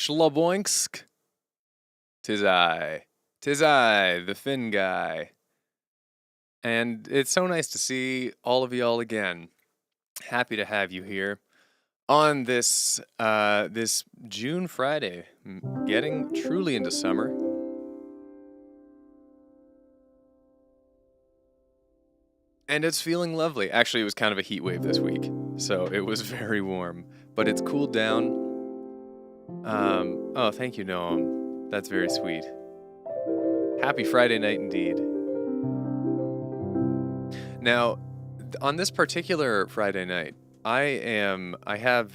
Schloboinsk. Tis I, the Finn guy. And it's so nice to see all of y'all again. Happy to have you here on this June Friday, getting truly into summer. And it's feeling lovely. Actually, it was kind of a heat wave this week, so it was very warm, but it's cooled down. Oh, thank you, Noam. That's very sweet. Happy Friday night indeed. Now, on this particular Friday night, I have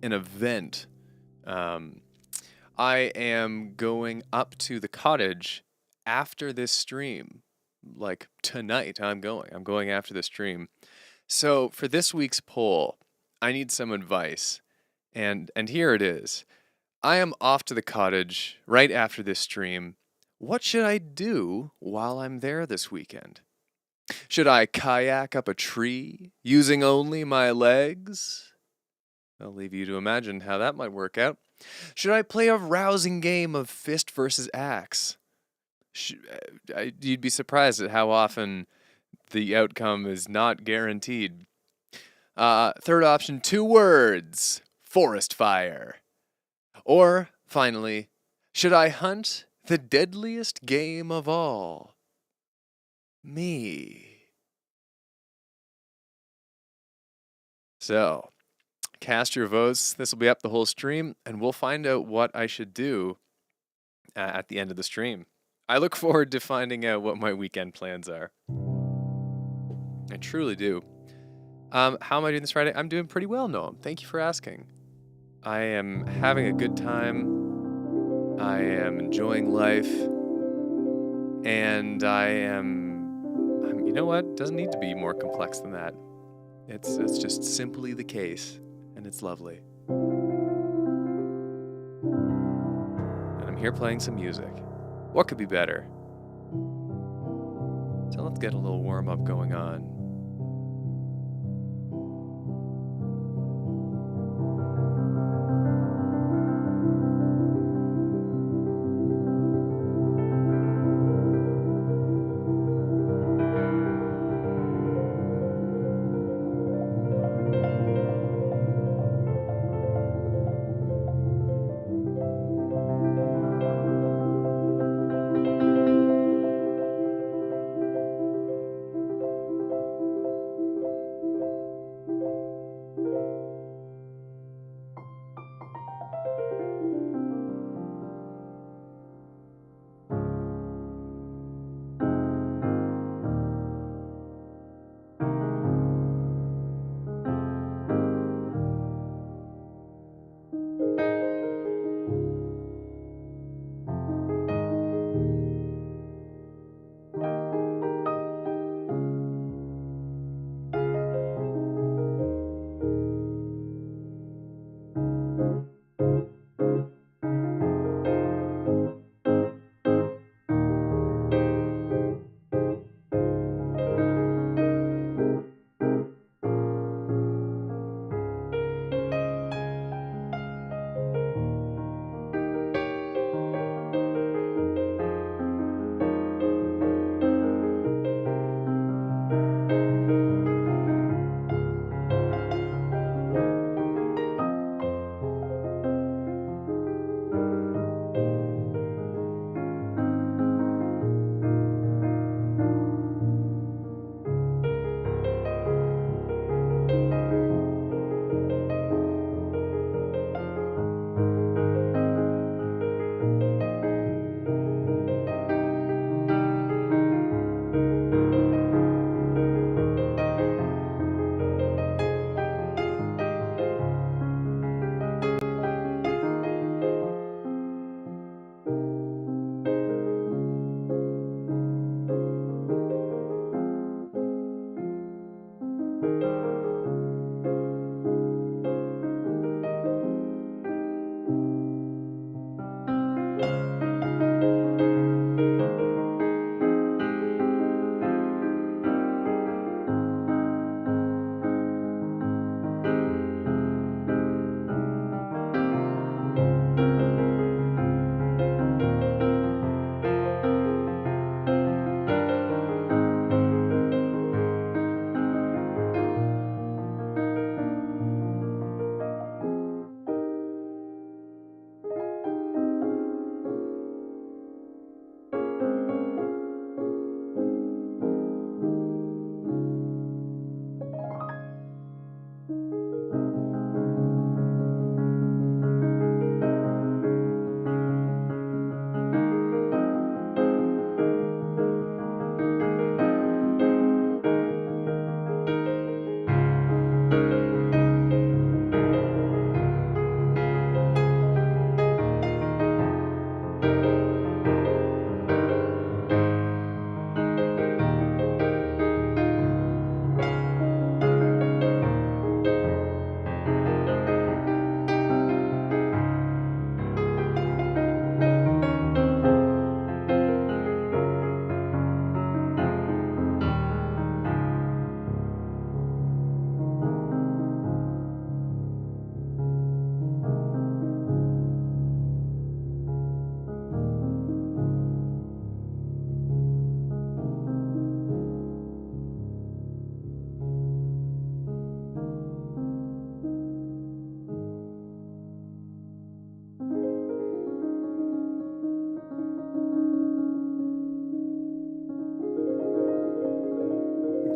an event. I am going up to the cottage after this stream. Like tonight, I'm going. I'm going after the stream. So for this week's poll, I need some advice. And here it is. I am off to the cottage right after this stream. What should I do while I'm there this weekend? Should I kayak up a tree using only my legs? I'll leave you to imagine how that might work out. Should I play a rousing game of fist versus axe? You'd be surprised at how often the outcome is not guaranteed. Third option, 2 words: forest fire. Or, finally, should I hunt the deadliest game of all? Me. So, cast your votes. This will be up the whole stream, and we'll find out what I should do at the end of the stream. I look forward to finding out what my weekend plans are. I truly do. How am I doing this Friday? I'm doing pretty well, Noam. Thank you for asking. I am having a good time. I am enjoying life. And you know what? It doesn't need to be more complex than that. It's just simply the case, and it's lovely. And I'm here playing some music. What could be better? So let's get a little warm-up going on.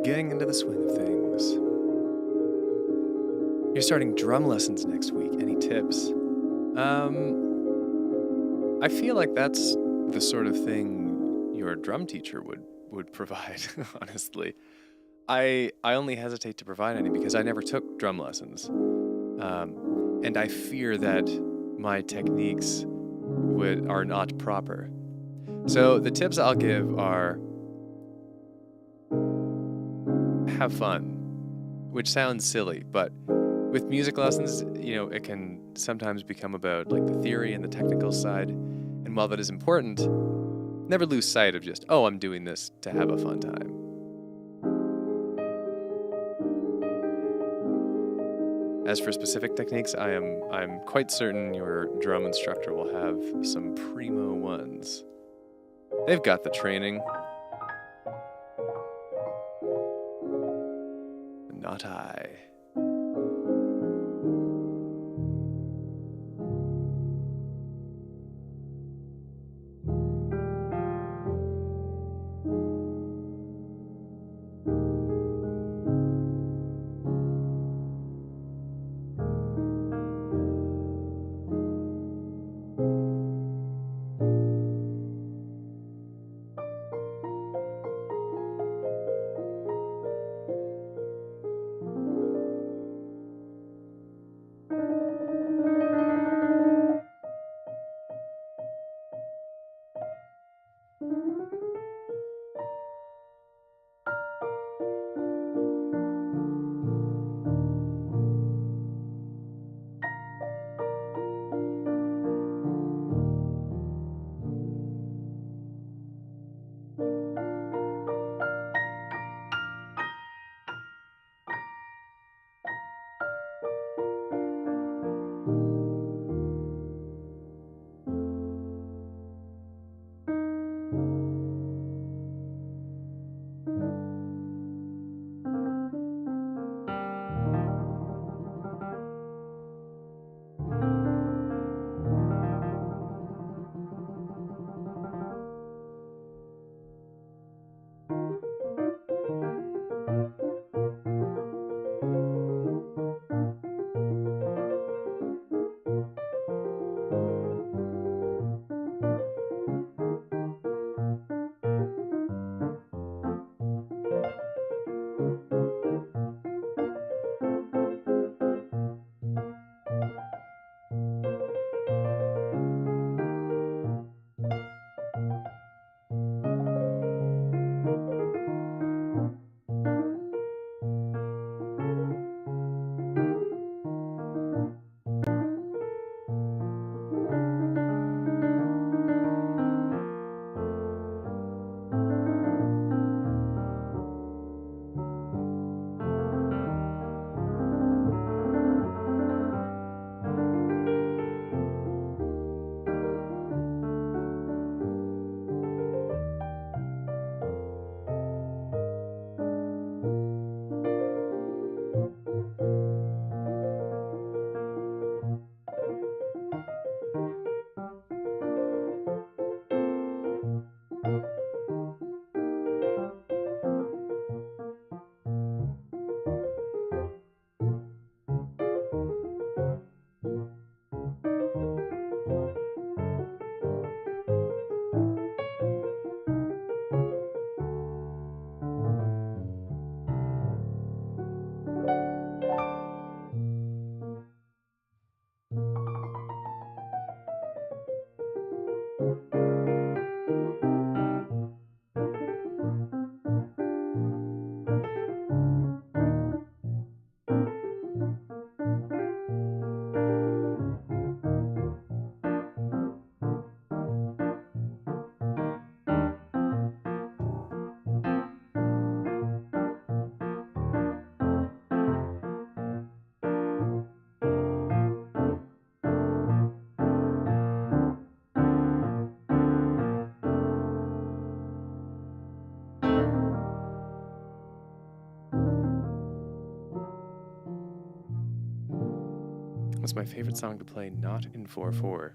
getting into the swing of things. You're starting drum lessons next week. Any tips? I feel like that's the sort of thing your drum teacher would provide, honestly. I only hesitate to provide any because I never took drum lessons. And I fear that my techniques are not proper. So the tips I'll give are have fun, which sounds silly, but with music lessons, it can sometimes become about like the theory and the technical side. And while that is important, never lose sight of just, oh, I'm doing this to have a fun time. As for specific techniques, I'm quite certain your drum instructor will have some primo ones. They've got the training. Not I. What's my favorite song to play not in 4/4?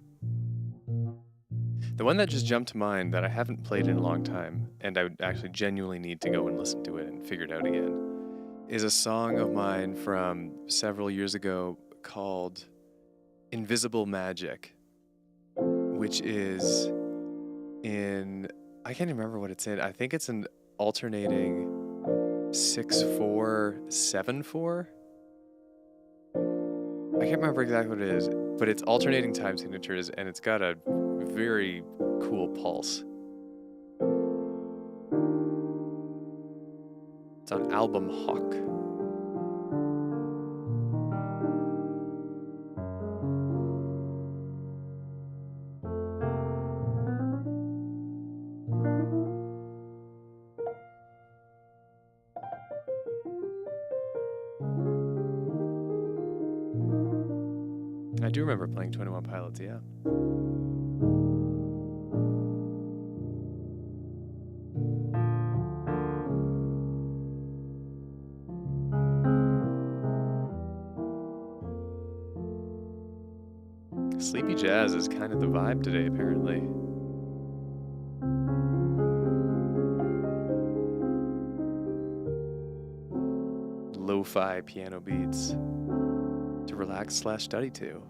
The one that just jumped to mind that I haven't played in a long time, and I would actually genuinely need to go and listen to it and figure it out again, is a song of mine from several years ago called Invisible Magic, which is in, I can't even remember what it's in. I think it's an alternating 6/4 7/4. I can't remember exactly what it is, but it's alternating time signatures and it's got a very cool pulse. It's on album Hawk. I do remember playing 21 Pilots, yeah. Sleepy jazz is kind of the vibe today, apparently. Lo-fi piano beats to relax/study to.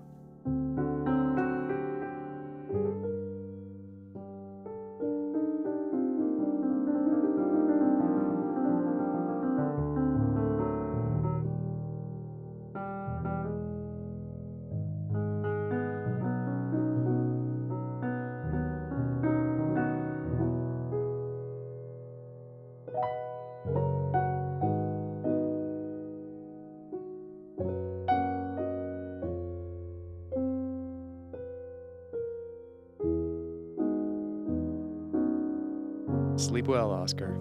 Sleep well, Oscar.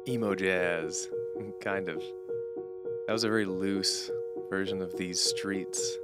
emo jazz, kind of. That was a very loose version of These Streets.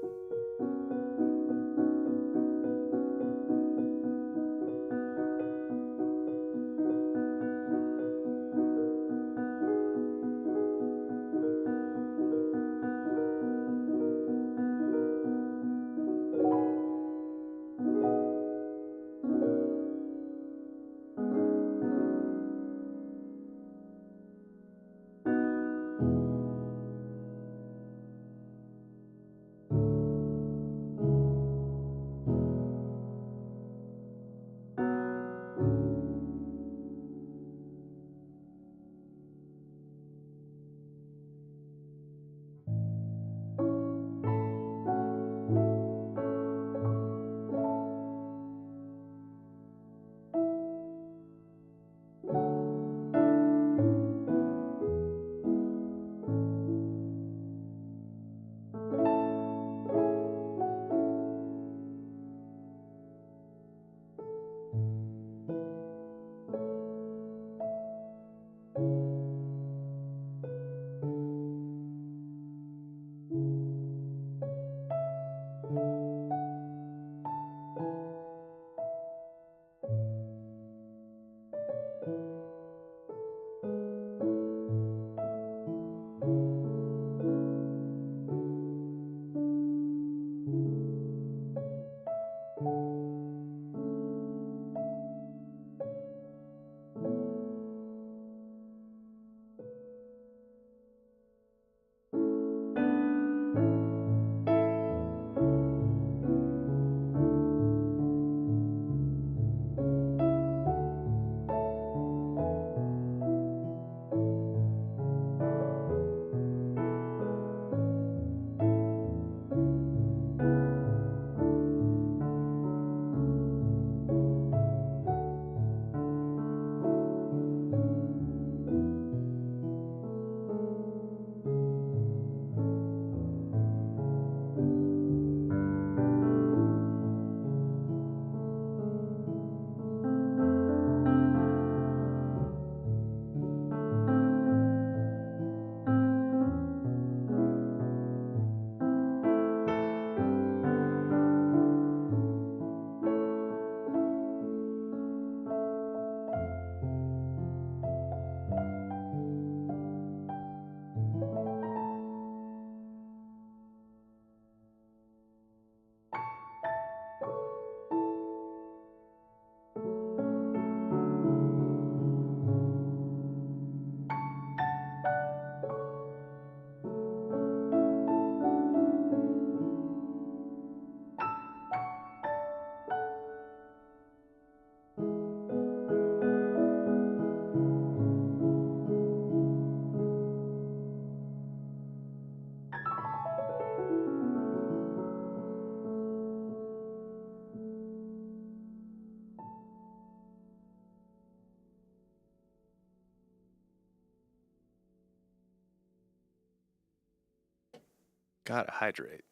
Gotta hydrate.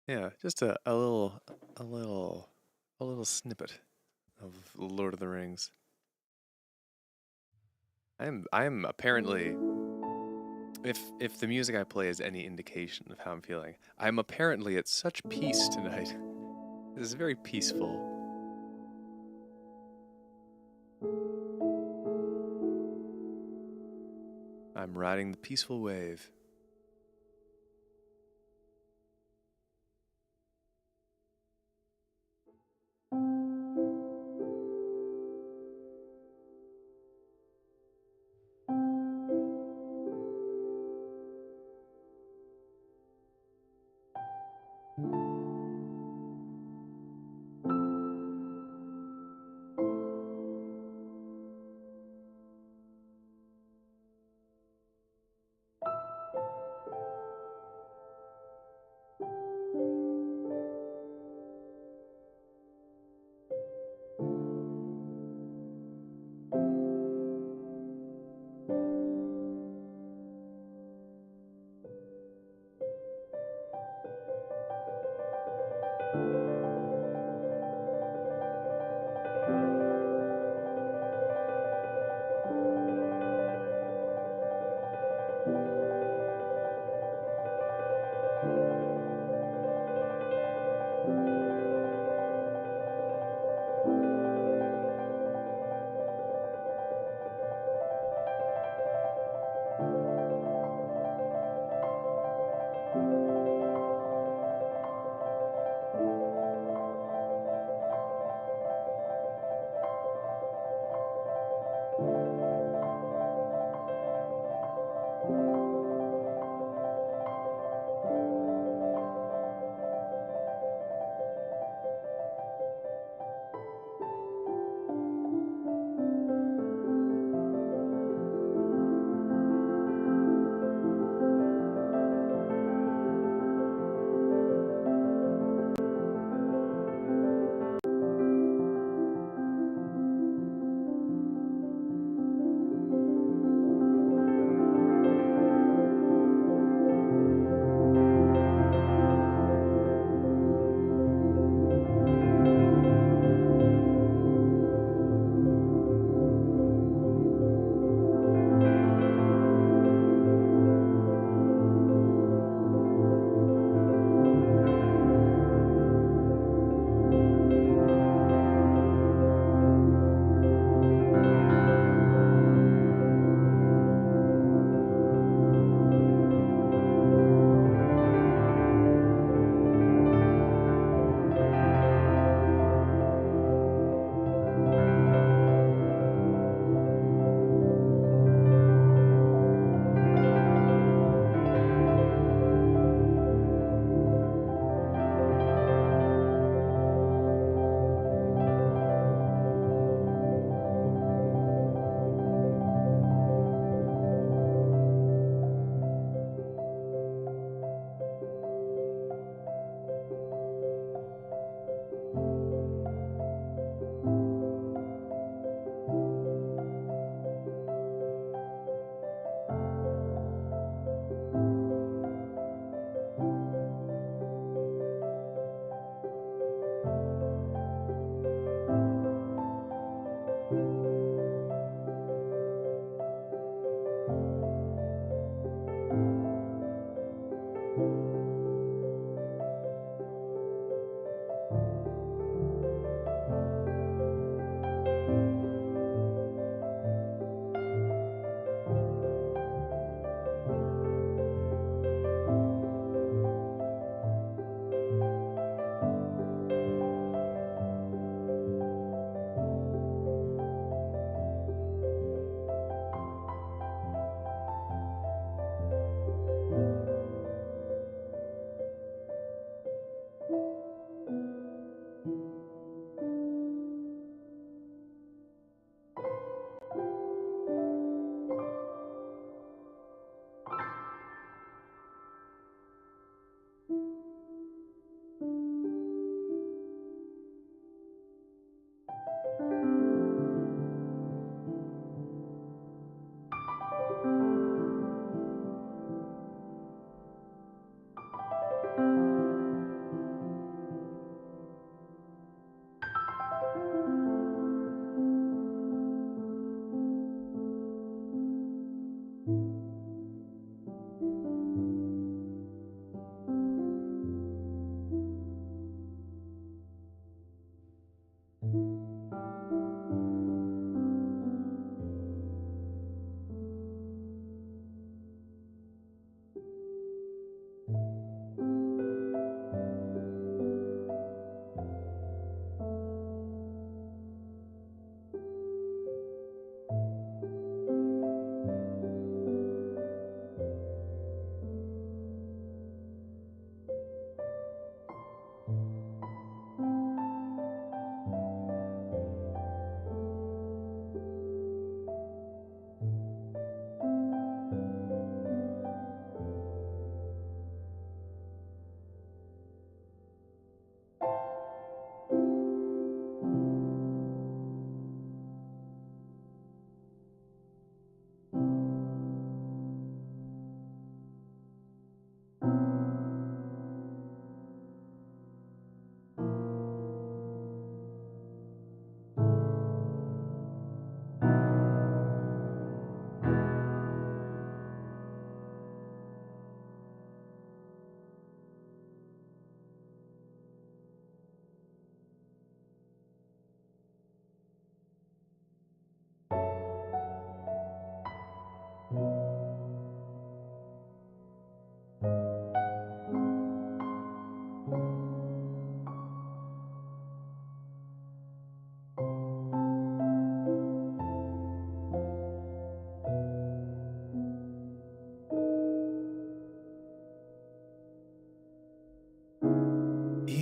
Yeah, just a little, a little snippet of Lord of the Rings. I'm apparently, if the music I play is any indication of how I'm feeling, I'm apparently at such peace tonight. This is very peaceful. I'm riding the peaceful wave.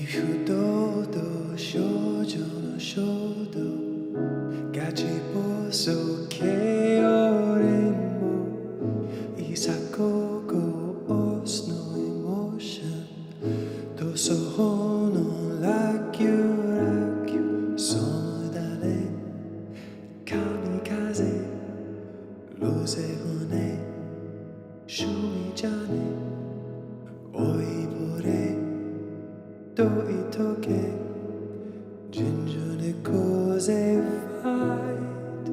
不動と少女の衝動ガチ暴走系よりもいざここ押すのエモーション塗装のラキュラキュその誰神風ロゼ船趣味じゃね老いぼれどいとけ尋常猫背ファイト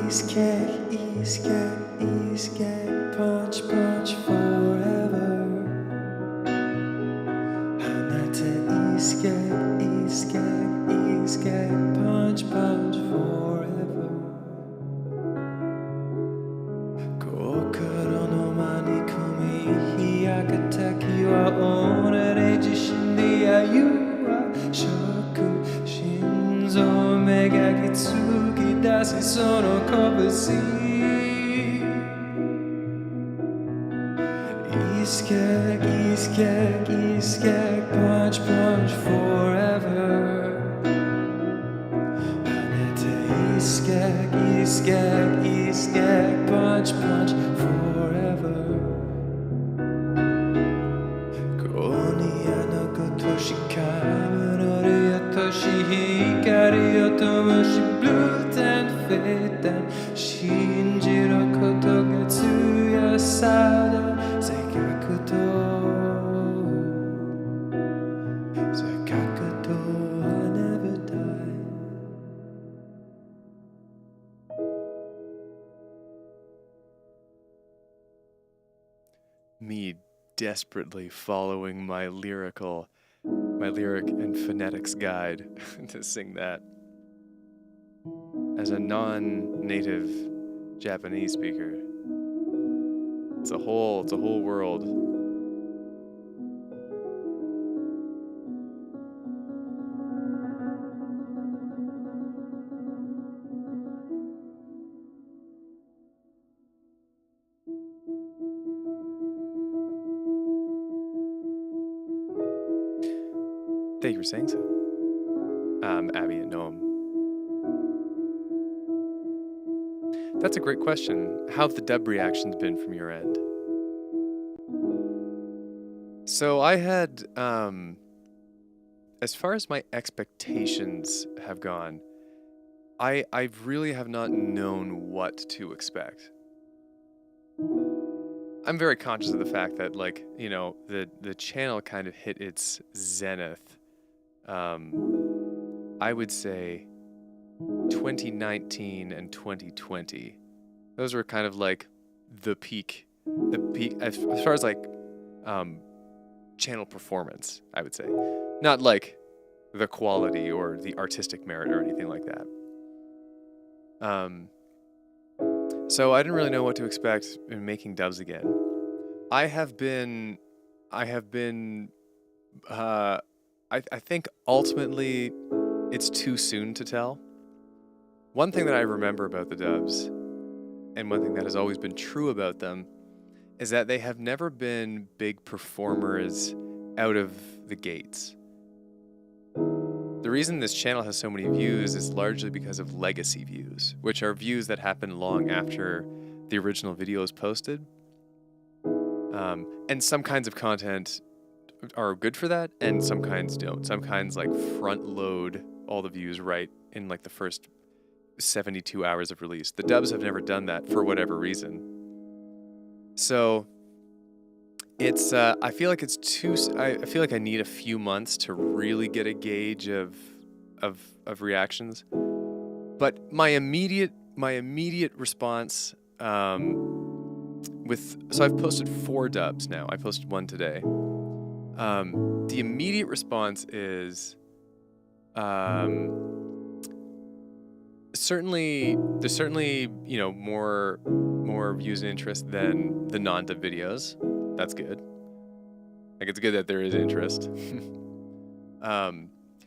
Escape, escape, escape Punch, punch forever 放て Escape, escape, escape Punch, punch forever 心の間に込み開けた気は己自身で歩はショック心臓めがき突き出しその拳 Escape, escape, escape Punch, punch forever 放て Escape, escape, escape Punch, punch forever 今夜のことしかむのり落とし光を灯し Blue and fade and 信じることが強さだせっかくとI never die Me desperately following my lyric and phonetics guide to sing that. As a non-native Japanese speaker, it's a whole world. Thank you for saying so. Abby and Noam. That's a great question. How have the dub reactions been from your end? So I had, as far as my expectations have gone, I really have not known what to expect. I'm very conscious of the fact that, like, the channel kind of hit its zenith. I would say 2019 and 2020. Those were kind of like the peak as far as like um, channel performance, I would say. Not like the quality or the artistic merit or anything like that. Um, so I didn't really know what to expect in making dubs again. I have been, I have been, uh, I think ultimately it's too soon to tell. One thing that I remember about the dubs, and one thing that has always been true about them, is that they have never been big performers out of the gates. The reason this channel has so many views is largely because of legacy views, which are views that happen long after the original video is posted. And some kinds of content are good for that, and some kinds don't. Some kinds like front load all the views right in like the first 72 hours of release. The dubs have never done that for whatever reason. So it's I feel like it's I feel like I need a few months to really get a gauge of reactions. But my immediate response so I've posted 4 dubs now. I posted 1 today. The immediate response is there's certainly more views and interest than the non-dub videos. That's good. Like, it's good that there is interest.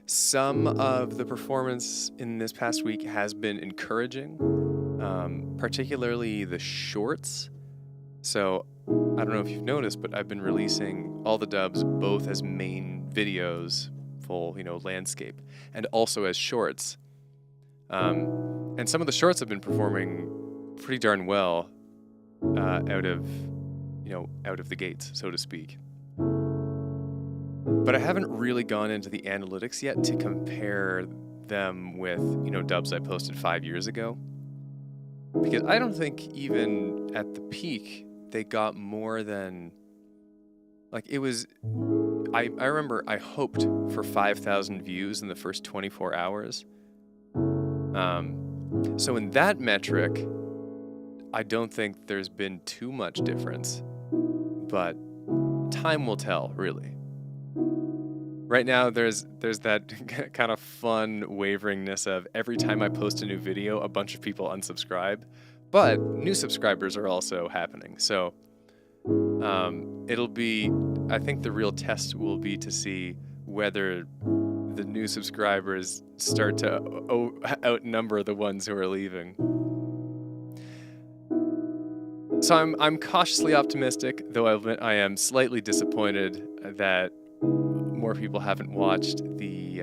Some of the performance in this past week has been encouraging, particularly the shorts. So I don't know if you've noticed, but I've been releasing all the dubs both as main videos, full, landscape, and also as shorts. And some of the shorts have been performing pretty darn well out of the gates, so to speak. But I haven't really gone into the analytics yet to compare them with, dubs I posted 5 years ago. Because I don't think even at the peak they got more than, like, it was, I remember I hoped for 5,000 views in the first 24 hours. So in that metric, I don't think there's been too much difference, but time will tell, really. Right now, there's that kind of fun waveringness of every time I post a new video, a bunch of people unsubscribe, but new subscribers are also happening. So I think the real test will be to see whether the new subscribers start to outnumber the ones who are leaving. So I'm cautiously optimistic, though I am slightly disappointed that more people haven't watched the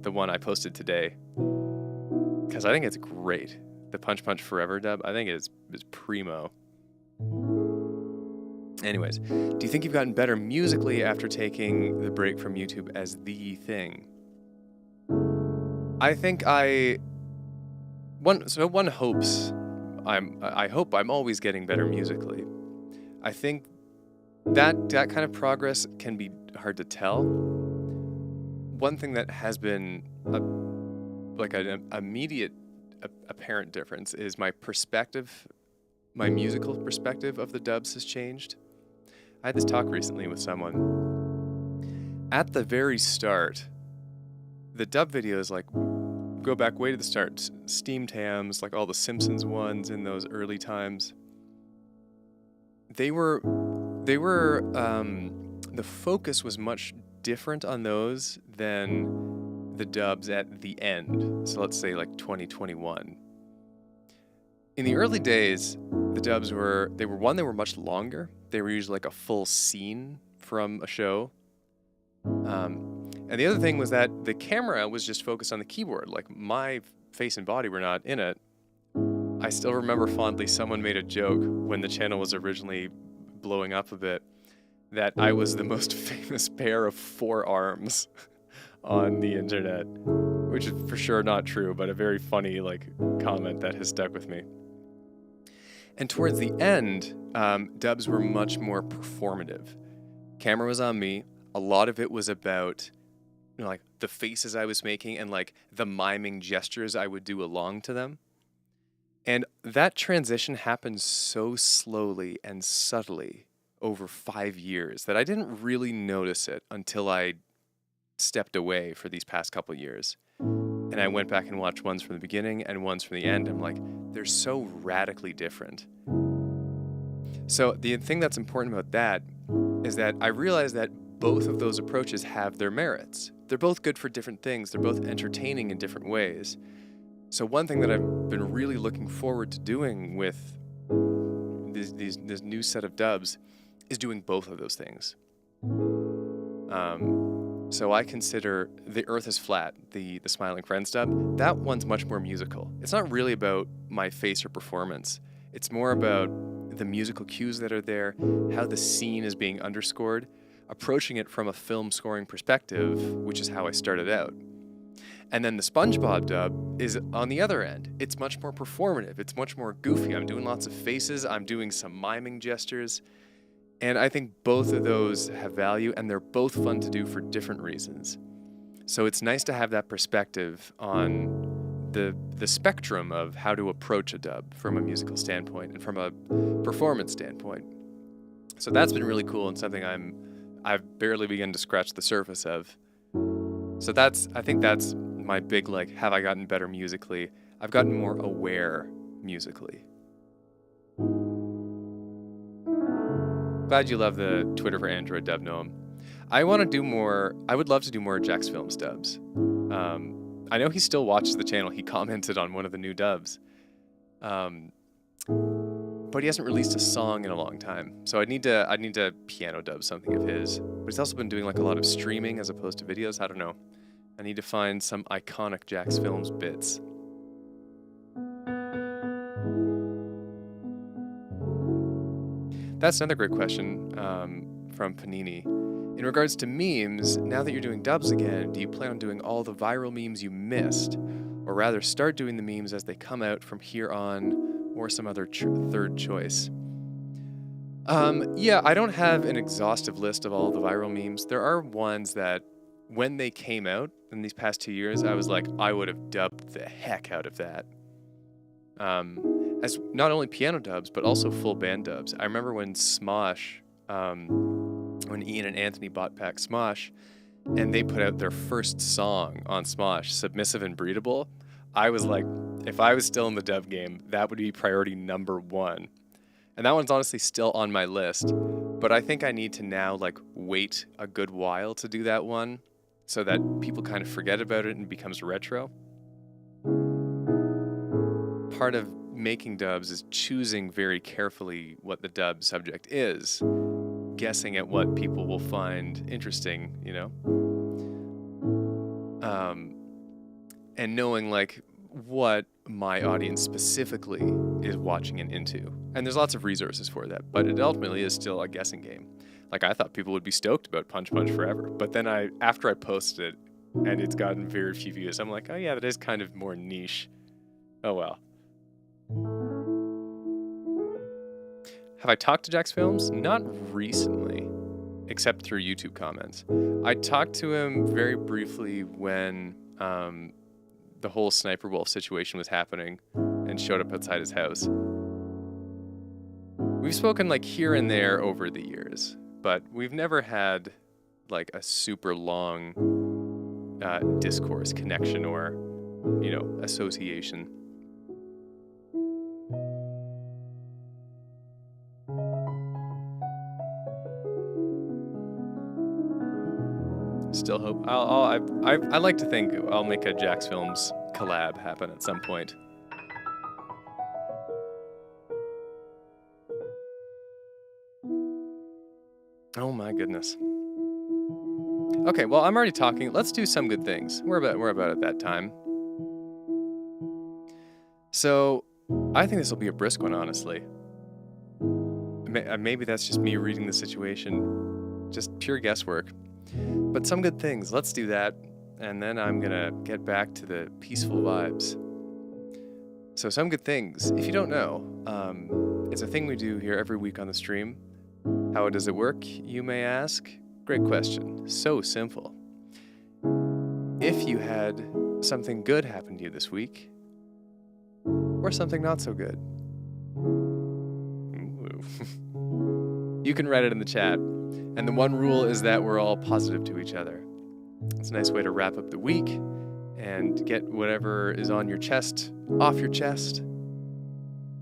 one I posted today, because I think it's great. The Punch Punch Forever dub, I think is primo. Anyways, do you think you've gotten better musically after taking the break from YouTube as the thing? I think one hopes I hope I'm always getting better musically. I think that kind of progress can be hard to tell. One thing that has been an immediate apparent difference is my musical perspective of the dubs has changed. I had this talk recently with someone. At the very start, the dub videos, like, go back way to the start, Steam Tams, like all the Simpsons ones in those early times. The focus was much different on those than the dubs at the end. So let's say like 2021. In the early days, the dubs were much longer. They were usually like a full scene from a show. And the other thing was that the camera was just focused on the keyboard. Like, my face and body were not in it. I still remember fondly someone made a joke when the channel was originally blowing up a bit that I was the most famous pair of 4 arms on the internet, which is for sure not true, but a very funny comment that has stuck with me. And towards the end, dubs were much more performative. Camera was on me. A lot of it was about, like the faces I was making and like the miming gestures I would do along to them. And that transition happened so slowly and subtly over 5 years that I didn't really notice it until I stepped away for these past couple years. And I went back and watched ones from the beginning and ones from the end. I'm like, they're so radically different. So the thing that's important about that is that I realized that both of those approaches have their merits. They're both good for different things. They're both entertaining in different ways. So one thing that I've been really looking forward to doing with this new set of dubs is doing both of those things. So I consider The Earth is Flat, the Smiling Friends dub, that one's much more musical. It's not really about my face or performance. It's more about the musical cues that are there, how the scene is being underscored, approaching it from a film scoring perspective, which is how I started out. And then the SpongeBob dub is on the other end. It's much more performative. It's much more goofy. I'm doing lots of faces. I'm doing some miming gestures. And I think both of those have value, and they're both fun to do for different reasons. So it's nice to have that perspective on the spectrum of how to approach a dub from a musical standpoint and from a performance standpoint. So that's been really cool and something I've barely begun to scratch the surface of. So I think that's my big, like, have I gotten better musically? I've gotten more aware musically. Glad you love the Twitter for Android dub, Noam. I would love to do more Jax Films dubs. I know he still watches the channel. He commented on one of the new dubs. But he hasn't released a song in a long time. So I'd need to piano dub something of his. But he's also been doing like a lot of streaming as opposed to videos. I don't know. I need to find some iconic Jax Films bits. That's another great question from Panini. In regards to memes, now that you're doing dubs again, do you plan on doing all the viral memes you missed? Or rather start doing the memes as they come out from here on, or some other third choice? Yeah, I don't have an exhaustive list of all the viral memes. There are ones that, when they came out in these past 2 years, I was like, I would have dubbed the heck out of that. As not only piano dubs, but also full band dubs. I remember when Smosh, when Ian and Anthony bought Pack Smosh, and they put out their first song on Smosh, Submissive and Breedable, I was like, if I was still in the dub game, that would be priority number one. And that one's honestly still on my list, but I think I need to now like wait a good while to do that one so that people kind of forget about it and it becomes retro. Part of making dubs is choosing very carefully what the dub subject is, guessing at what people will find interesting, you know? And knowing like what my audience specifically is watching and into. And there's lots of resources for that, but it ultimately is still a guessing game. Like I thought people would be stoked about Punch Punch Forever, but then after I posted it and it's gotten very few views, I'm like, oh yeah, that is kind of more niche. Oh well. Have I talked to Jax Films? Not recently, except through YouTube comments. I talked to him very briefly when the whole Sniper Wolf situation was happening and showed up outside his house. We've spoken like here and there over the years, but we've never had like a super long discourse, connection, or, you know, association. Still hope. I like to think I'll make a Jax Films collab happen at some point. Oh my goodness. Okay, well I'm already talking. Let's do some good things. We're about at that time. So I think this will be a brisk one, honestly. Maybe that's just me reading the situation, just pure guesswork. But some good things, let's do that, and then I'm gonna get back to the peaceful vibes. So some good things, if you don't know, It's a thing we do here every week on the stream. How does it work, you may ask? Great question. So simple. If you had something good happen to you this week, or something not so good, you can write it in the chat. And the one rule is that we're all positive to each other. It's a nice way to wrap up the week and get whatever is on your chest off your chest.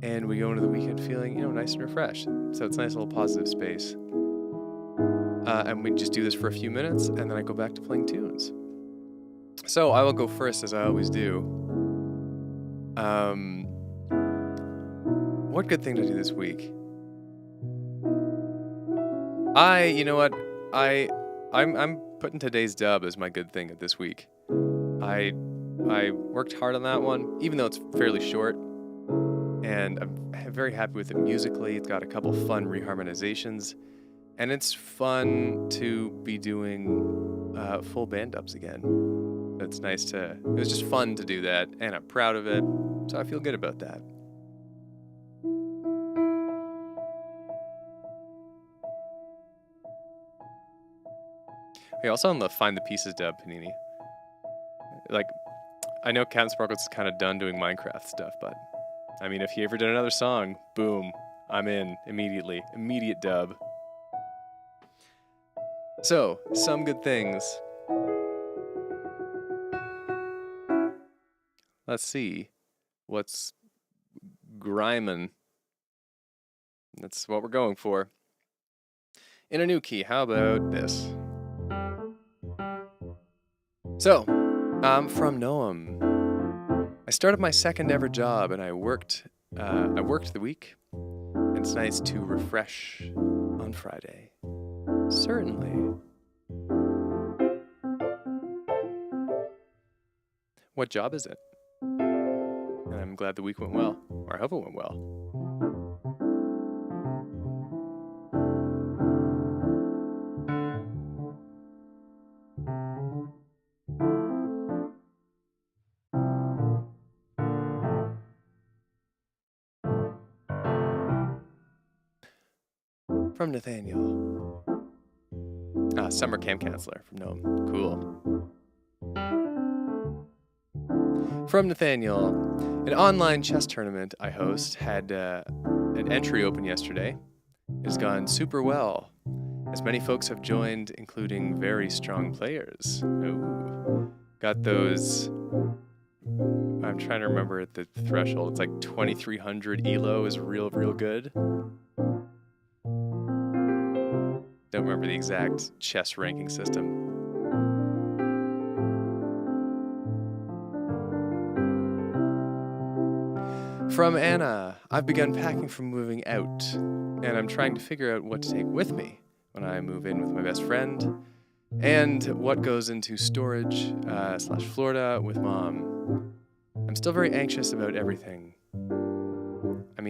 And we go into the weekend feeling, nice and refreshed. So it's a nice little positive space. And we just do this for a few minutes, and then I go back to playing tunes. So I will go first, as I always do. What good thing to do this week? I'm putting today's dub as my good thing of this week. I worked hard on that one, even though it's fairly short. And I'm very happy with it musically. It's got a couple fun reharmonizations. And it's fun to be doing full band dubs again. It's nice it was just fun to do that, and I'm proud of it, so I feel good about that. Okay, also on the Find the Pieces dub, Panini. I know Captain Sparkles is kind of done doing Minecraft stuff, but if he ever did another song, boom, I'm in immediately. Immediate dub. So, some good things. Let's see. What's grimin'? That's what we're going for. In a new key, how about this? So, I'm from Noam. I started my second ever job, and I worked the week. It's nice to refresh on Friday. Certainly. What job is it? And I'm glad the week went well, or I hope it went well. From Nathaniel. Summer camp counselor from Nome. Cool. From Nathaniel. An online chess tournament I host had an entry open yesterday. It has gone super well, as many folks have joined, including very strong players. Ooh. Got those... I'm trying to remember the threshold. It's like 2,300 ELO is real good. Don't remember the exact chess ranking system. From Anna, I've begun packing for moving out, and I'm trying to figure out what to take with me when I move in with my best friend, and what goes into storage / Florida with mom. I'm still very anxious about everything.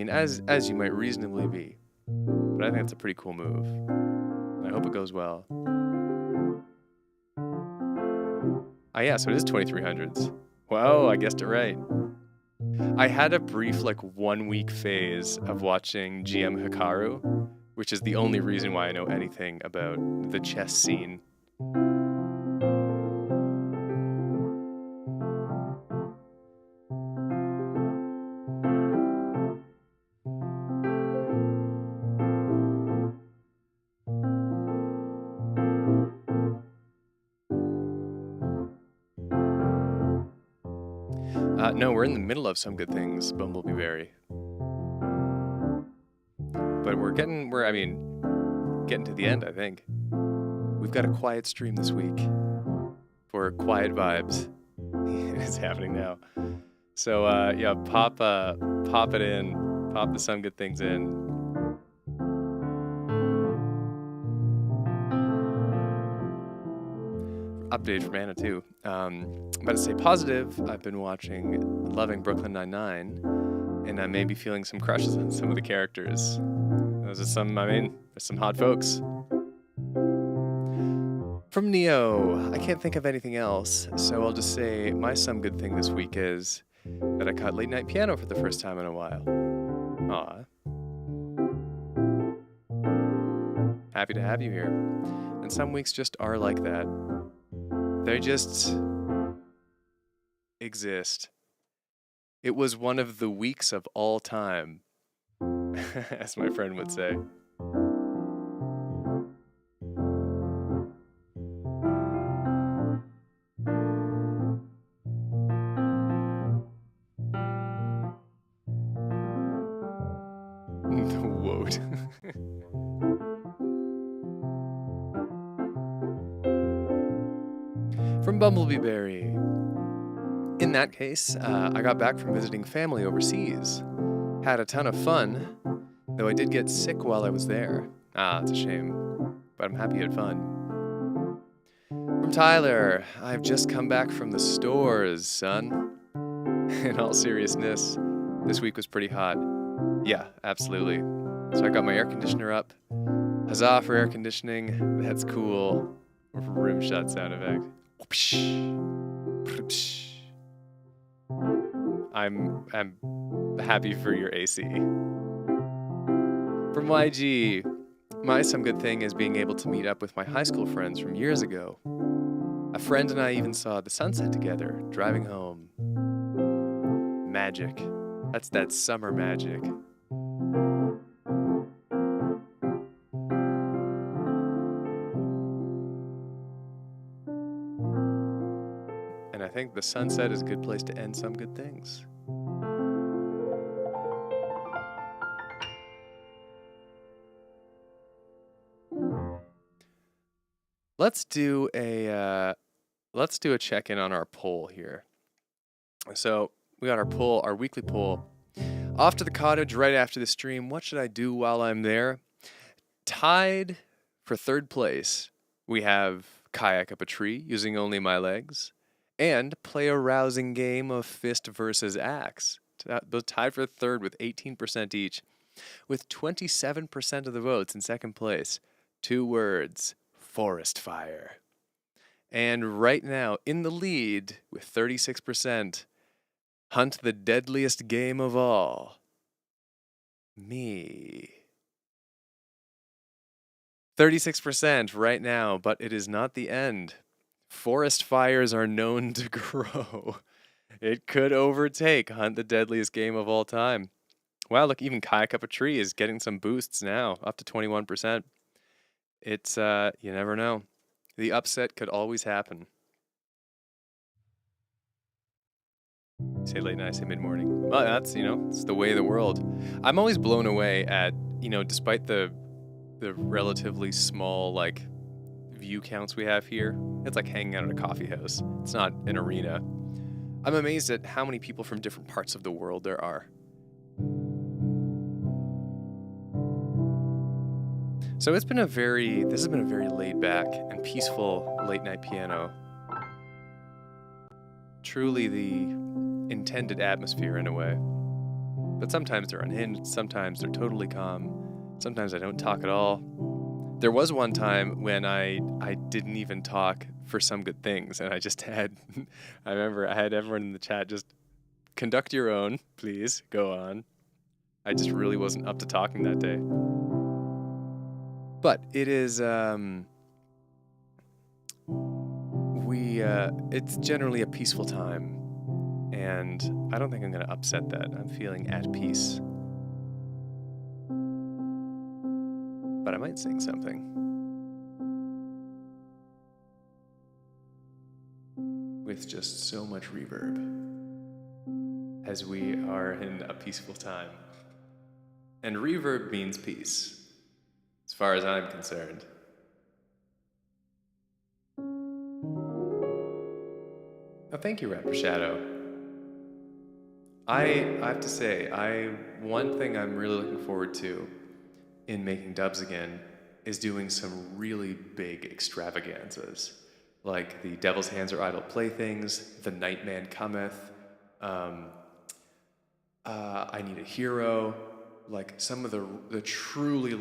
As you might reasonably be, but I think it's a pretty cool move. I hope it goes well. Yeah, so it is 2300s. Wow, I guessed it right. I had a brief 1 week phase of watching GM Hikaru, which is the only reason why I know anything about the chess scene. No, we're in the middle of some good things, Bumblebeeberry. But we're getting to the end, I think. We've got a quiet stream this week for quiet vibes. It's happening now. So, pop it in. Pop the Some Good Things in. Update from Anna, too. But to stay positive, I've been loving Brooklyn Nine-Nine, and I may be feeling some crushes on some of the characters. Those are there's some hot folks. From Neo, I can't think of anything else, so I'll just say my some good thing this week is that I caught late night piano for the first time in a while. Aw. Happy to have you here. And some weeks just are like that. They just exist. It was one of the weeks of all time, as my friend would say. The woad. From Bumblebee Berry. In that case, I got back from visiting family overseas. Had a ton of fun, though I did get sick while I was there. It's a shame, but I'm happy you had fun. From Tyler, I've just come back from the stores, son. In all seriousness, this week was pretty hot. Yeah, absolutely. So I got my air conditioner up. Huzzah for air conditioning. That's cool. Rim shot sound effect. I'm happy for your AC. From YG, my some good thing is being able to meet up with my high school friends from years ago. A friend and I even saw the sunset together, driving home. Magic. That's that summer magic. And I think the sunset is a good place to end some good things. Let's do a check-in on our poll here. So we got our weekly poll. Off to the cottage right after the stream. What should I do while I'm there? Tied for third place, we have kayak up a tree using only my legs, and play a rousing game of fist versus axe. Both tied for third with 18% each, with 27% of the votes in second place. 2 words: forest fire. And right now, in the lead with 36%, hunt the deadliest game of all. Me. 36% right now, but it is not the end. Forest fires are known to grow. It could overtake hunt the deadliest game of all time. Wow, look, even kayak up a tree is getting some boosts now, up to 21%. It's, you never know. The upset could always happen. I say late night, I say mid-morning. Well, that's, it's the way of the world. I'm always blown away at, despite the relatively small, view counts we have here. It's like hanging out at a coffee house. It's not an arena. I'm amazed at how many people from different parts of the world there are. So this has been a very laid back and peaceful late night piano. Truly the intended atmosphere in a way. But sometimes they're unhinged, sometimes they're totally calm, sometimes I don't talk at all. There was one time when I didn't even talk for some good things, and I just had, I remember I had everyone in the chat just conduct your own, please, go on. I just really wasn't up to talking that day. But it is, it's generally a peaceful time, and I don't think I'm going to upset that. I'm feeling at peace. But I might sing something. With just so much reverb, as we are in a peaceful time. And reverb means peace, as far as I'm concerned. Oh, thank you, Rapper Shadow. I have to say, one thing I'm really looking forward to in making dubs again is doing some really big extravaganzas, like the Devil's Hands Are Idle Playthings, The Nightman Cometh, I Need a Hero, like some of the truly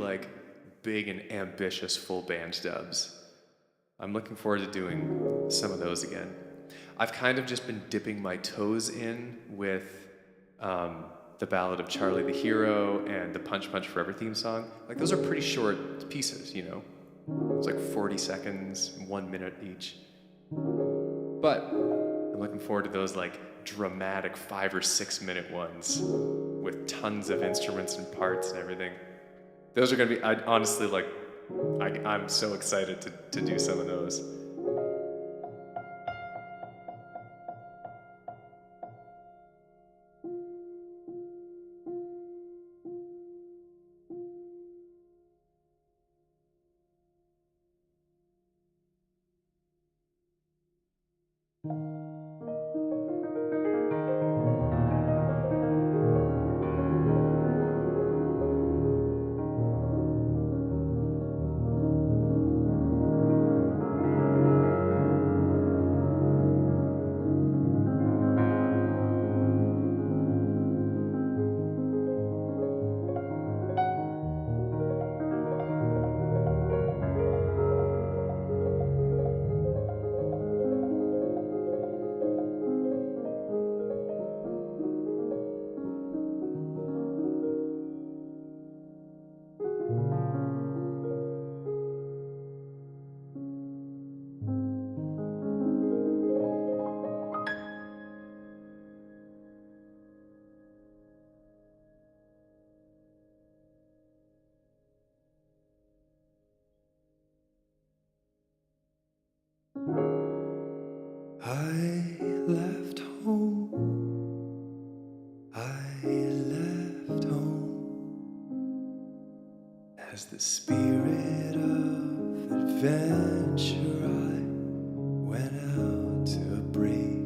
big and ambitious full band dubs. I'm looking forward to doing some of those again. I've kind of just been dipping my toes in with the Ballad of Charlie the Hero and the Punch Punch Forever theme song. Like those are pretty short pieces, you know? It's like 40 seconds, 1 minute each. But I'm looking forward to those like dramatic 5 or 6 minute ones with tons of instruments and parts and everything. Those are gonna be, I honestly like, I'm so excited to do some of those. I left home. I left home as the spirit of adventure. I went out to break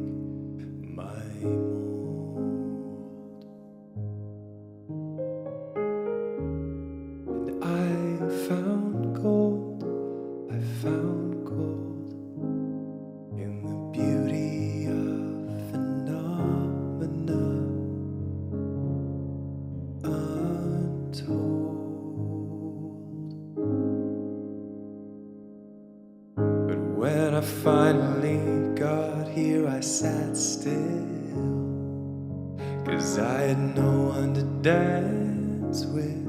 my mold, and I found gold. I found gold in the beauty of phenomena untold. But when I finally got here, I sat still, 'cause I had no one to dance with.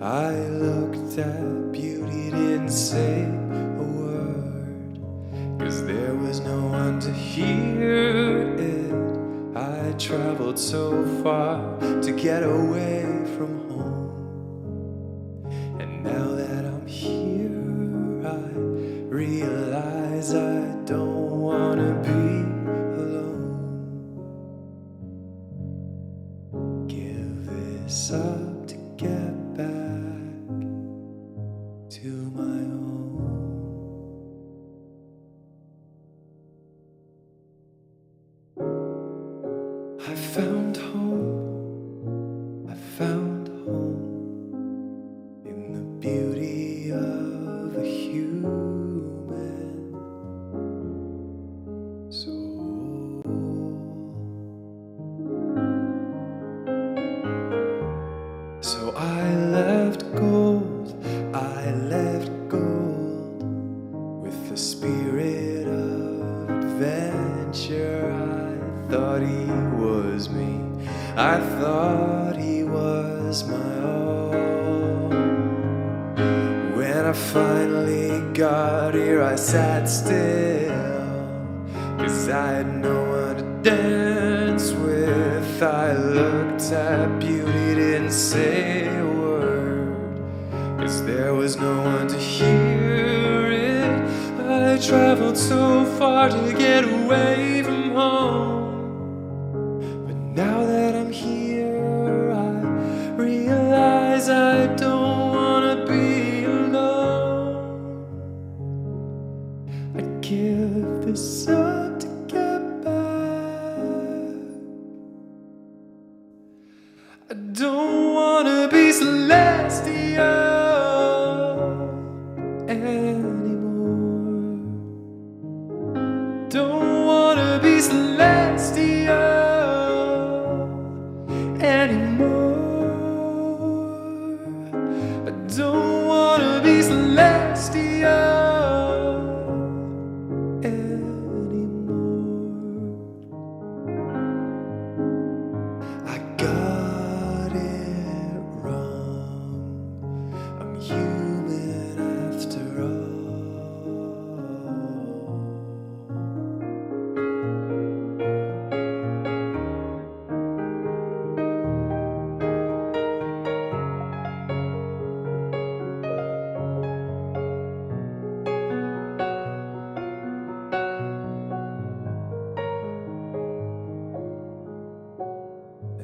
I looked at beauty, didn't say a word, 'cause there was no one to hear it. I traveled so far to get away from home, and now that I'm here, I realize I don't wanna be alone. Give this up to get back to my own. I found home, I found home in the beauty of a human soul. So I left gold, I left gold with the spirit of adventure. I thought he was me, I thought he was my all. When I finally got here, I sat still, 'cause I had no one to dance with. I looked at beauty, didn't say a word, 'cause there was no one to hear it. I traveled so far to get away from home, but now that I'm here, I realize I don't wanna be alone. I'd give this up to get back. I don't wanna be celestial anymore. Don't wanna be celestial anymore. I don't wanna be celestial anymore. I got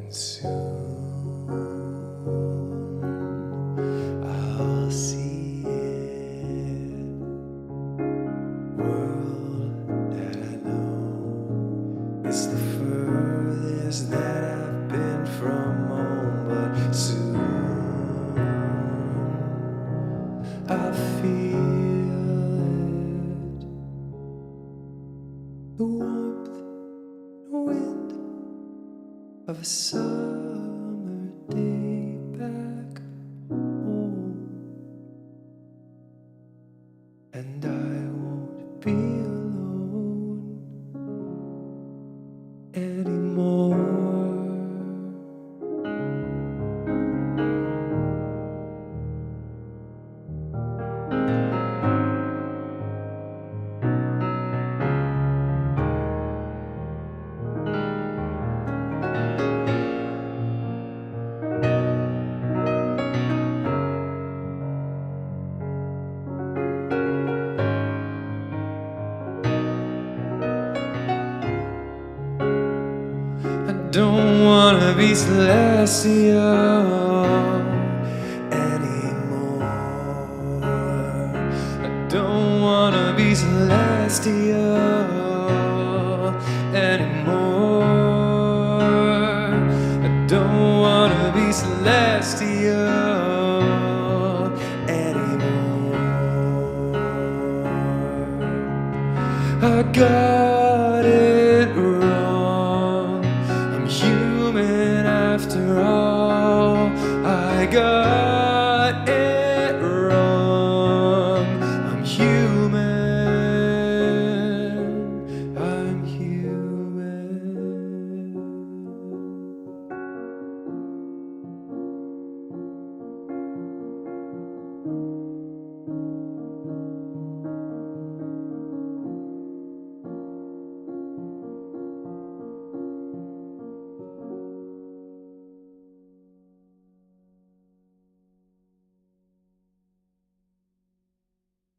and soon I'll see it. World that I know is the furthest that I've been from home, but soon I feel it. The warmth, the wind of a summer day back home, and I won't be alone anymore. I don't wanna be celestial anymore. I don't wanna be celestial anymore. I don't wanna be celestial anymore. I got it wrong. I'm human after all. I got it wrong. I'm human. I'm human.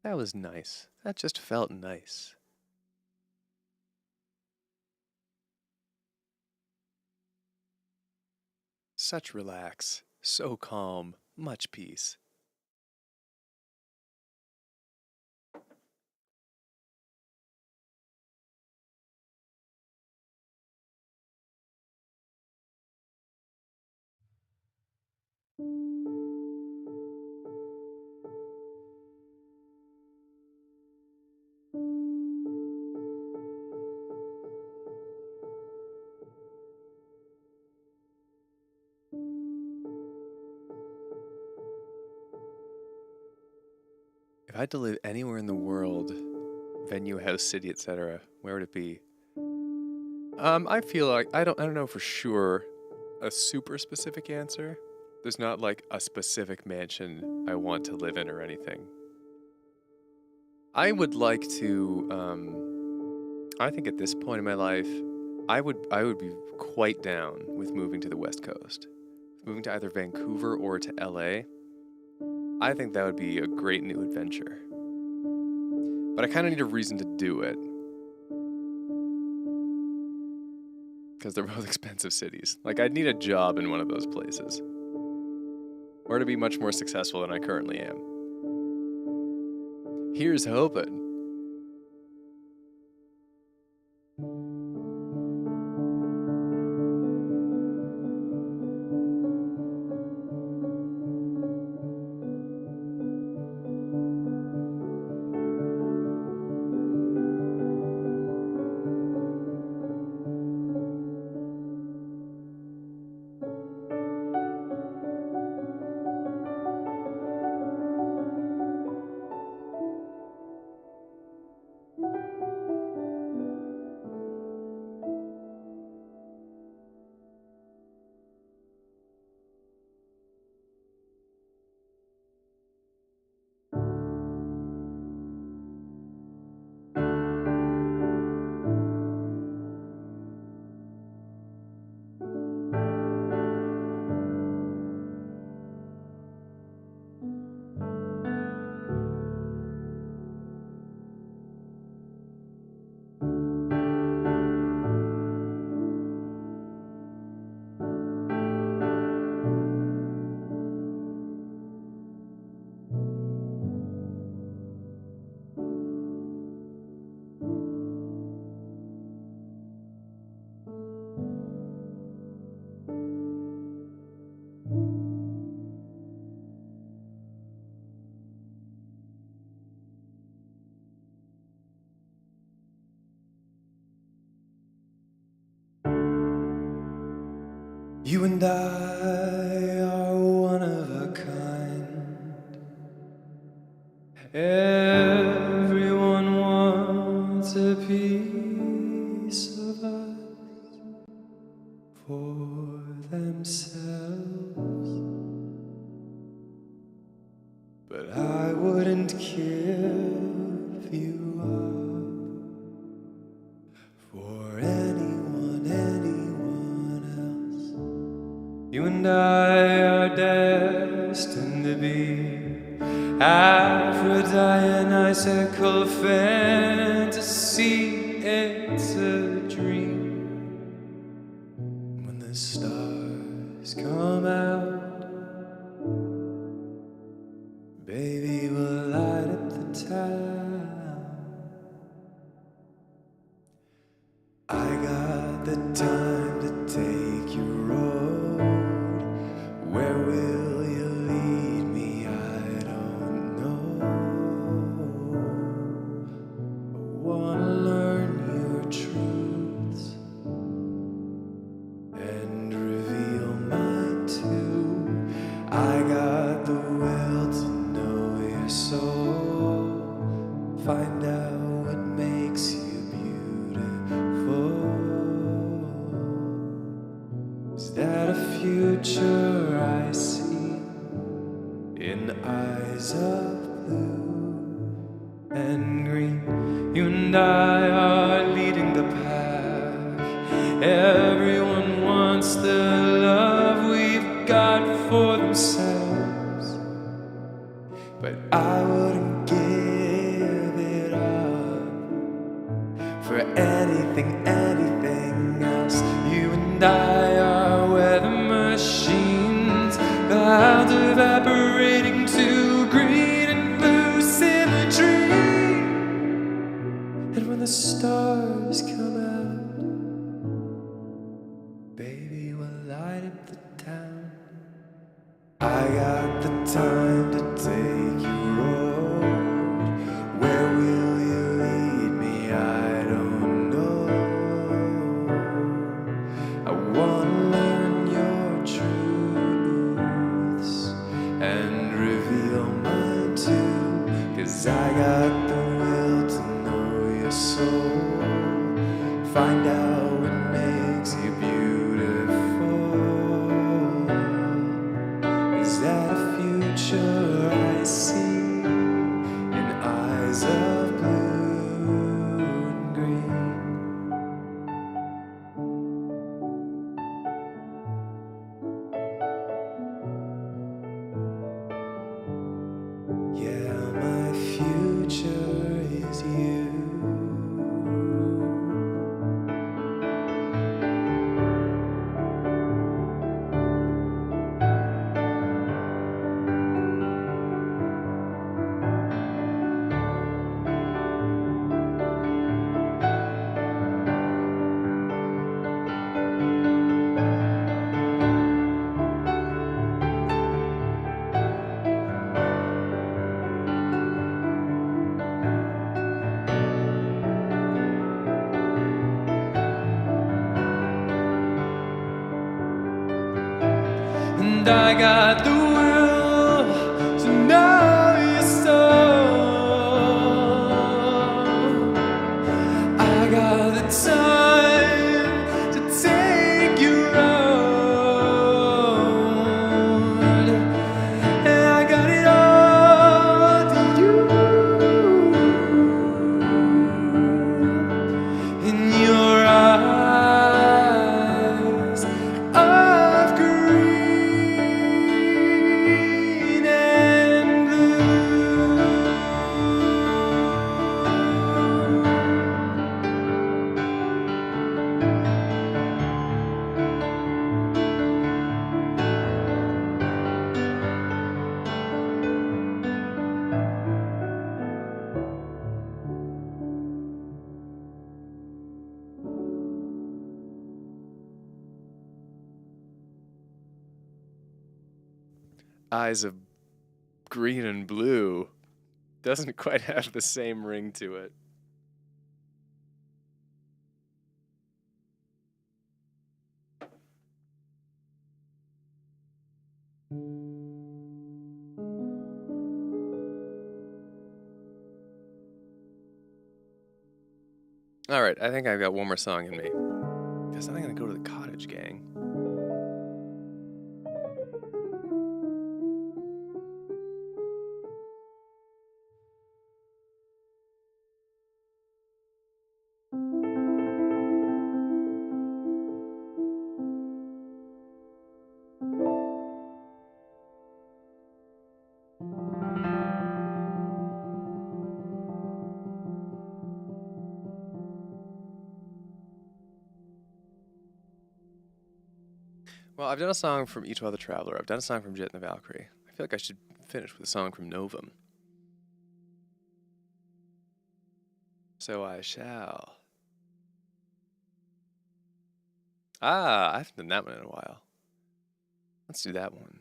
That was nice. That just felt nice. Such relax, so calm, much peace. If I had to live anywhere in the world, venue, house, city, etc., where would it be? I feel like I don't know for sure a super specific answer. There's not like a specific mansion I want to live in or anything. I would like to I think at this point in my life, I would be quite down with moving to the West Coast. Moving to either Vancouver or to LA. I think that would be a great new adventure. But I kind of need a reason to do it. Because they're both expensive cities. Like, I'd need a job in one of those places. Or to be much more successful than I currently am. Here's hoping. You and I are one of a kind. Everyone wants a piece of us for themselves. But I wouldn't give you up for anyone else. You and I are destined to be Aphrodite fantasy. It's a dream. When the stars come out, baby, we'll light up the town. I got the time to take you road. Where will you lead me? I don't know. I wanna learn your truths and reveal mine too. I got the will to know your soul. Find out what makes you beautiful. Is that a future I see in eyes of blue and green? You and I are leading the pack. Everyone wants the love we've got for themselves, but I wouldn't give it up for anything else. You and I are weather machines, clouds evaporating to green and blue symmetry. And when the stars come out, baby, we'll light up the town. I got the time to take you road. Where will you lead me? I don't know. I wanna learn your truths and reveal mine too. 'Cause I got the will to know your soul. Find out what makes you beautiful. Is that a future I see in eyes of blue and green? Yeah, my future is you. And I got the will to know your soul. I got the time to take you road. And I got it all to you. In your eyes of green and blue. Eyes of green and blue doesn't quite have the same ring to it. All right, I think I've got one more song in me. Guess I'm gonna go to the cottage, gang. Well, I've done a song from Each Other Traveler. I've done a song from Jet and the Valkyrie. I feel like I should finish with a song from Novum. So I shall. I haven't done that one in a while. Let's do that one.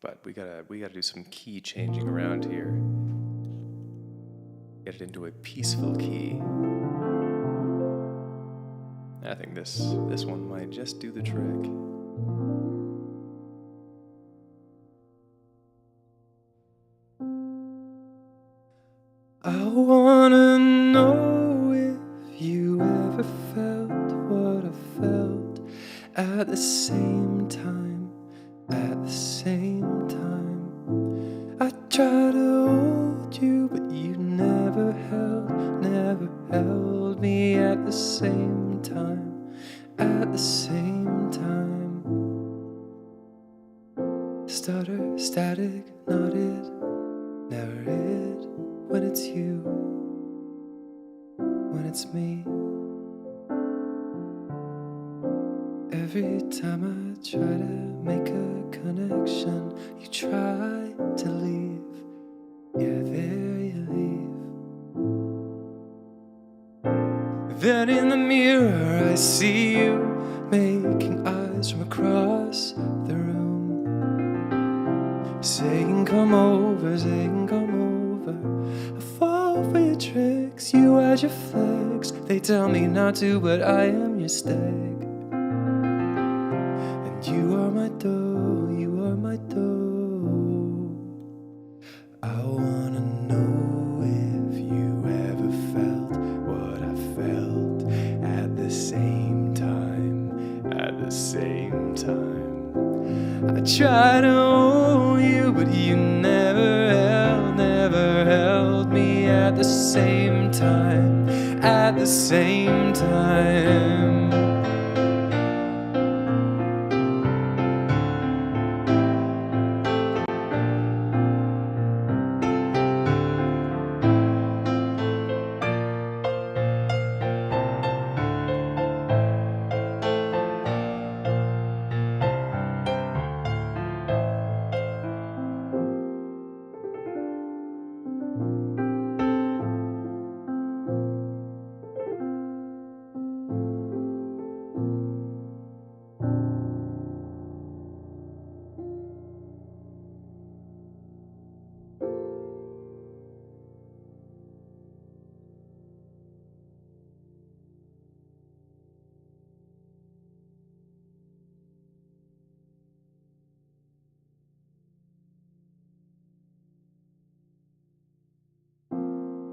But we gotta do some key changing around here. Get it into a peaceful key. I think this one might just do the trick. I wanna know if you ever felt what I felt at the same time, at the same time. I try to hold you, but you never held me at the same time, at the same time. Stutter, static, not it, never it. When it's you, when it's me. Every time I try to make a connection, you try to leave. Yeah, there you leave. Then in the mirror I see you making eyes from across the room, saying come over, saying come over. I fall for your tricks, you hide your flex. They tell me not to, but I am your stag. And you are my dough, you are my dough. I wanna know if you ever felt what I felt at the same time, at the same time. I try to hold you, but you never held me at the same time, at the same time.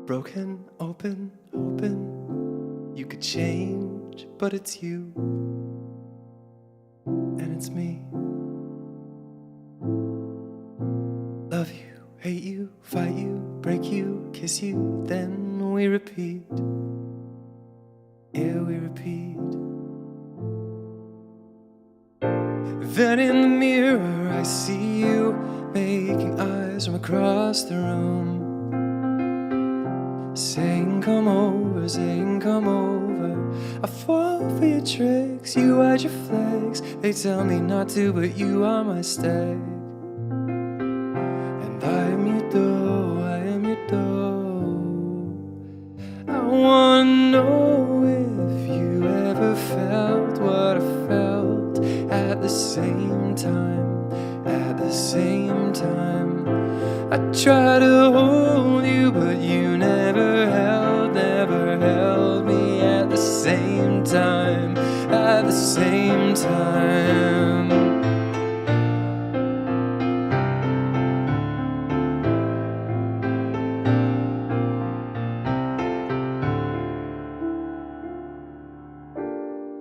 Broken, open, hoping you could change, but it's you, and it's me. Love you, hate you, fight you, break you, kiss you, then we repeat. Yeah, we repeat. Then in the mirror I see you making eyes from across the room, saying come over, saying come over. I fall for your tricks, you hide your flex. They tell me not to, but you are my stag. And I am your dough, I am your dough. I wanna know if you ever felt what I felt at the same time, at the same time. I try to hold you, but you never held me time, at the same time.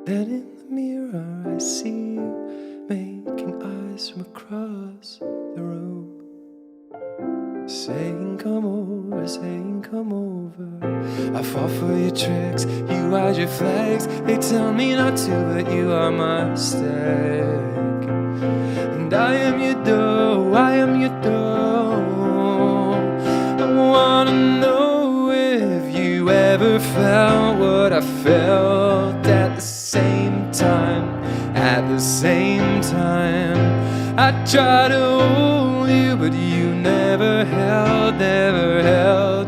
Then in the mirror I see you making eyes from across the room, saying come over. I fall for your tricks, you hide your flags. They tell me not to, but you are my mistake. And I am your dough, I am your dough. I wanna know if you ever felt what I felt at the same time, at the same time. I try to hold you, but you never held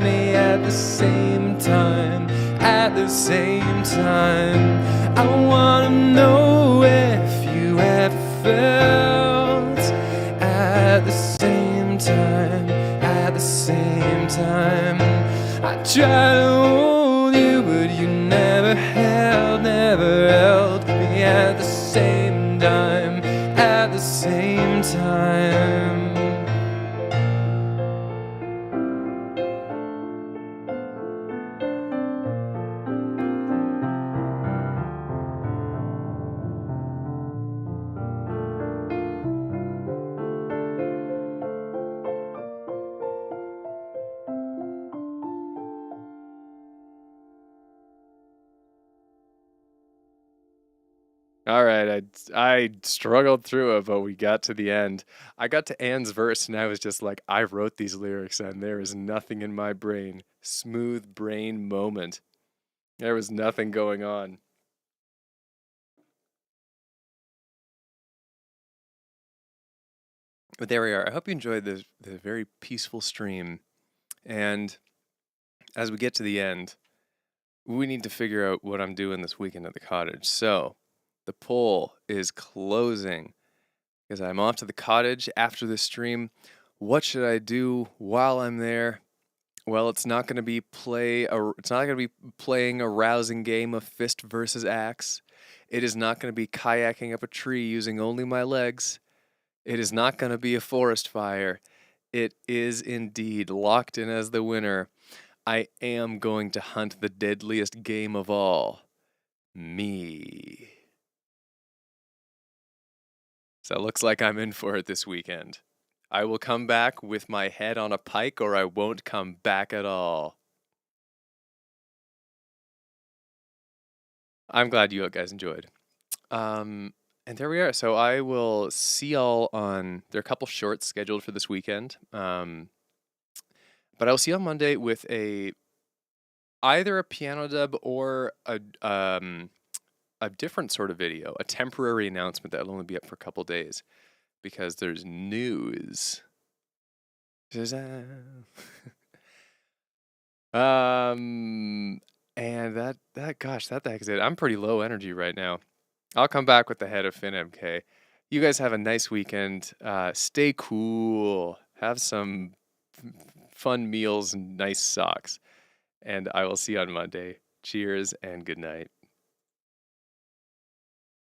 me at the same time, at the same time. I wanna know if you ever felt at the same time, at the same time. I try to hold you, but you never held me at the same time, at the same time. All right, I struggled through it, but we got to the end. I got to Anne's verse, and I was just like, I wrote these lyrics, and there is nothing in my brain. Smooth brain moment. There was nothing going on. But there we are. I hope you enjoyed the very peaceful stream. And as we get to the end, we need to figure out what I'm doing this weekend at the cottage. So the poll is closing because I'm off to the cottage after the stream. What should I do while I'm there? Well, it's not going to be playing a rousing game of fist versus axe. It is not going to be kayaking up a tree using only my legs. It is not going to be a forest fire. It is indeed locked in as the winner. I am going to hunt the deadliest game of all, me. So it looks like I'm in for it this weekend. I will come back with my head on a pike, or I won't come back at all. I'm glad you guys enjoyed. And there we are. So I will see y'all on. There are a couple shorts scheduled for this weekend. But I'll see you on Monday with either a piano dub or a different sort of video, a temporary announcement that will only be up for a couple days because there's news. And that the heck is it. I'm pretty low energy right now. I'll come back with the head of FinMK. You guys have a nice weekend. Stay cool. Have some fun meals and nice socks. And I will see you on Monday. Cheers and good night.